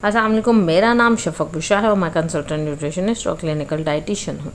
अस्सलाम वालेकुम, मेरा नाम शफक बुशा है और मैं कंसल्टेंट न्यूट्रिशनिस्ट और क्लिनिकल डाइटिशियन हूँ।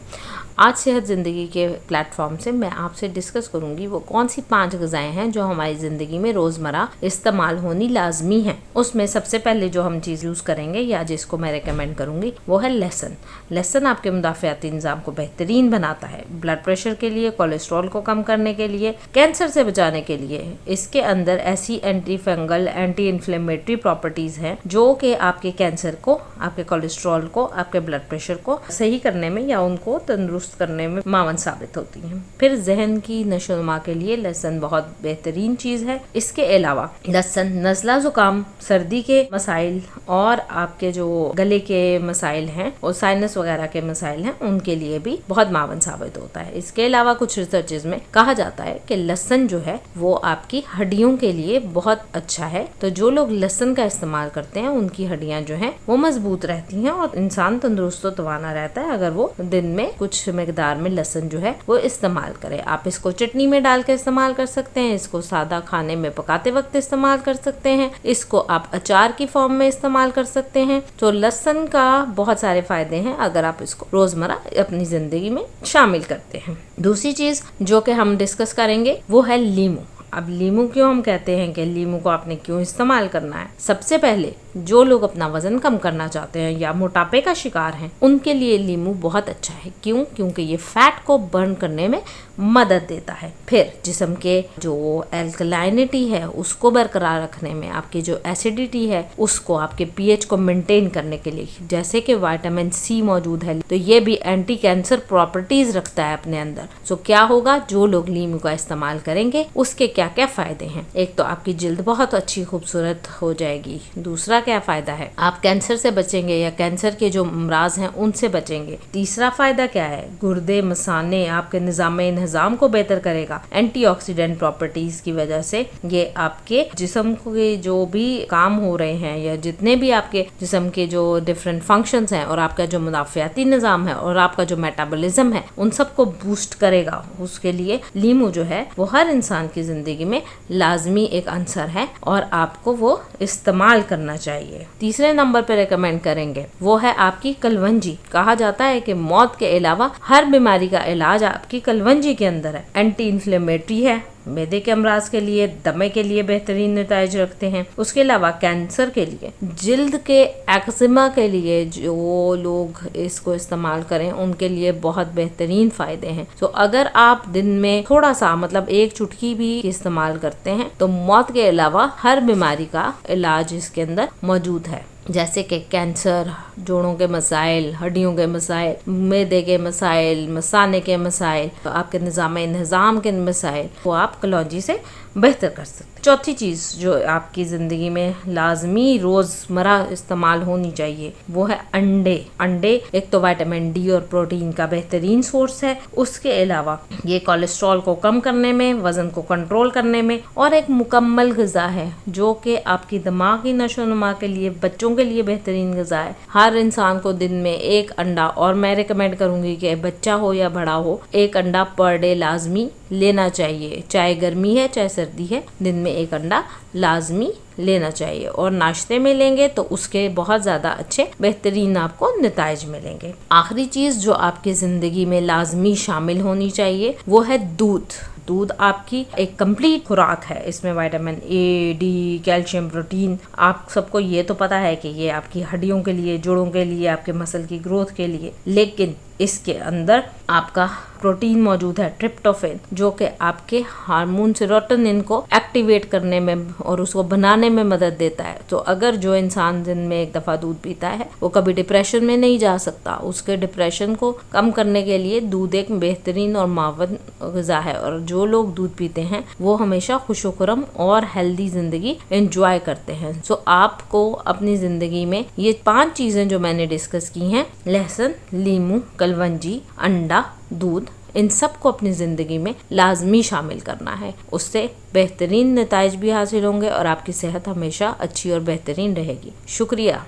आज सेहत ज़िंदगी के प्लेटफॉर्म से मैं आपसे डिस्कस करूँगी वो कौन सी 5 ग़िज़ाएँ हैं जो हमारी ज़िंदगी में रोज़मर्रा इस्तेमाल होनी लाजमी है। उसमें सबसे पहले जो हम चीज़ यूज़ करेंगे या जिसको मैं रेकमेंड करूँगी वो है लहसुन। लहसुन आपके मुदाफ़ियाती निज़ाम को बेहतरीन बनाता है, ब्लड प्रेशर के लिए, कोलेस्ट्रॉल को कम करने के लिए, कैंसर से बचाने के लिए। इसके अंदर ऐसी anti fungal, anti inflammatory properties हैं जो कि आपके कैंसर को, आपके कोलेस्ट्रॉल को, आपके ब्लड प्रेशर को सही करने में या उनको तंदुरुस्त करने में मावन साबित होती हैं। फिर जहन की नशोनुमा के लिए लहसुन बहुत बेहतरीन चीज़ है। इसके अलावा लहसुन नज़ला ज़ुकाम, सर्दी के मसाइल और आपके जो गले के मसाइल हैं और साइनस वगैरह के मसाइल हैं उनके लिए भी बहुत मावन साबित होता है। इसके अलावा कुछ रिसर्चेज में कहा जाता है कि लहसुन जो है वो आपकी हड्डियों के लिए बहुत अच्छा है। तो जो लोग लहसुन का इस्तेमाल करते हैं उनकी हड्डियां जो हैं वो मजबूत रहती हैं और इंसान तंदुरुस्त और तवाना रहता है अगर वो दिन में कुछ मिकदार में लहसुन जो है वो इस्तेमाल करे। आप इसको चटनी में डाल के इस्तेमाल कर सकते हैं, इसको सादा खाने में पकाते वक्त इस्तेमाल कर सकते हैं, इसको आप अचार की फॉर्म में इस्तेमाल कर सकते हैं। तो लहसुन का बहुत सारे फायदे हैं अगर आप इसको रोजमर्रा अपनी जिंदगी में शामिल करते हैं। दूसरी चीज जो कि हम डिस्कस करेंगे वो है लीमू। अब लीमू क्यों हम कहते हैं कि लीमू को आपने क्यों इस्तेमाल करना है? सबसे पहले जो लोग अपना वजन कम करना चाहते हैं या मोटापे का शिकार हैं उनके लिए लीमू बहुत अच्छा है। क्यों? क्योंकि ये फैट को बर्न करने में मदद देता है। फिर जिस्म के जो एल्कलाइनिटी है उसको बरकरार रखने में, आपकी जो एसिडिटी है उसको, आपके पीएच को मेंटेन करने के लिए, जैसे कि विटामिन सी मौजूद है तो ये भी एंटी कैंसर प्रॉपर्टीज रखता है अपने अंदर। सो क्या होगा, जो लोग लीमू का इस्तेमाल करेंगे उसके क्या क्या फायदे हैं? एक तो आपकी जिल्द बहुत अच्छी खूबसूरत हो जाएगी। दूसरा क्या फायदा है, आप कैंसर से बचेंगे या कैंसर के जो अमराज हैं उनसे बचेंगे। तीसरा फायदा क्या है, गुर्दे, मसाने, आपके निज़ाम को बेहतर करेगा। एंटीऑक्सीडेंट प्रॉपर्टीज की वजह से ये आपके जिस्म के जो भी काम हो रहे हैं या जितने भी आपके जिस्म के जो डिफरेंट फंक्शंस हैं और आपका जो मुदाफ़ियाती निज़ाम है और आपका जो मेटाबॉलिज्म है उन सबको बूस्ट करेगा। उसके लिए लीमू जो है वो हर इंसान की जिंदगी में लाजमी एक अंसर है और आपको वो इस्तेमाल करना चाहिए। तीसरे नंबर पे रेकमेंड करेंगे वो है आपकी कलवंजी। कहा जाता है कि मौत के अलावा हर बीमारी का इलाज आपकी कलवंजी के अंदर है। एंटी इन्फ्लेमेटरी है, मैदे के अमराज के लिए, दमे के लिए बेहतरीन नतीजे रखते हैं। उसके अलावा कैंसर के लिए, जिल्द के एक्जिमा के लिए जो लोग इसको इस्तेमाल करें उनके लिए बहुत बेहतरीन फायदे हैं। तो अगर आप दिन में थोड़ा सा मतलब एक चुटकी भी इस्तेमाल करते हैं तो मौत के अलावा हर बीमारी का इलाज इसके अंदर मौजूद है, जैसे कि कैंसर, जोड़ों के मसाइल, हड्डियों के मसाइल, मैदे के मसाइल, मसाने के मसाइल, आपके निज़ाम के मसाइल वो आप कलौंजी से बेहतर कर सकते हैं। चौथी चीज़ जो आपकी ज़िंदगी में लाजमी रोज़मर्रा इस्तेमाल होनी चाहिए वो है अंडे। अंडे एक तो विटामिन डी और प्रोटीन का बेहतरीन सोर्स है। उसके अलावा ये कोलेस्ट्रॉल को कम करने में, वज़न को कंट्रोल करने में और एक मुकम्मल ग़िज़ा है जो कि आपकी दिमागी नशोनुमा के लिए, बच्चों के लिए बेहतरीन ग़िज़ा है। हर इंसान को दिन में एक अंडा, और मैं रिकमेंड करूँगी कि बच्चा हो या बड़ा हो, एक अंडा पर डे लाजमी लेना चाहिए। चाहे गर्मी है चाहे सर्दी है, दिन में एक अंडा लाजमी लेना चाहिए और नाश्ते में लेंगे तो उसके बहुत ज़्यादा अच्छे बेहतरीन आपको नताइज मिलेंगे। आखिरी चीज़ जो आपकी ज़िंदगी में लाजमी शामिल होनी चाहिए वो है दूध। दूध आपकी एक कंप्लीट खुराक है। इसमें vitamin A, D, calcium, protein, आप सबको ये तो पता है कि ये आपकी हड्डियों के लिए, जोड़ों के लिए, आपके मसल की ग्रोथ के लिए, लेकिन इसके अंदर आपका प्रोटीन मौजूद है, ट्रिप्टोफैन, जो कि आपके हार्मोन सेरोटोनिन को एक्टिवेट करने में और उसको बनाने में मदद देता है। तो अगर जो इंसान दिन में एक दफ़ा दूध पीता है वो कभी डिप्रेशन में नहीं जा सकता। उसके डिप्रेशन को कम करने के लिए दूध एक बेहतरीन और मावन ग़िज़ा है और जो लोग दूध पीते हैं वो हमेशा खुशोखुरम और हेल्दी ज़िंदगी एंजॉय करते हैं। सो आपको अपनी ज़िंदगी में ये 5 चीज़ें जो मैंने डिस्कस की हैं, लहसुन, लीमू, कलवंजी, अंडा, दूध, इन सब को अपनी ज़िंदगी में लाजमी शामिल करना है। उससे बेहतरीन नताइज भी हासिल होंगे और आपकी सेहत हमेशा अच्छी और बेहतरीन रहेगी। शुक्रिया।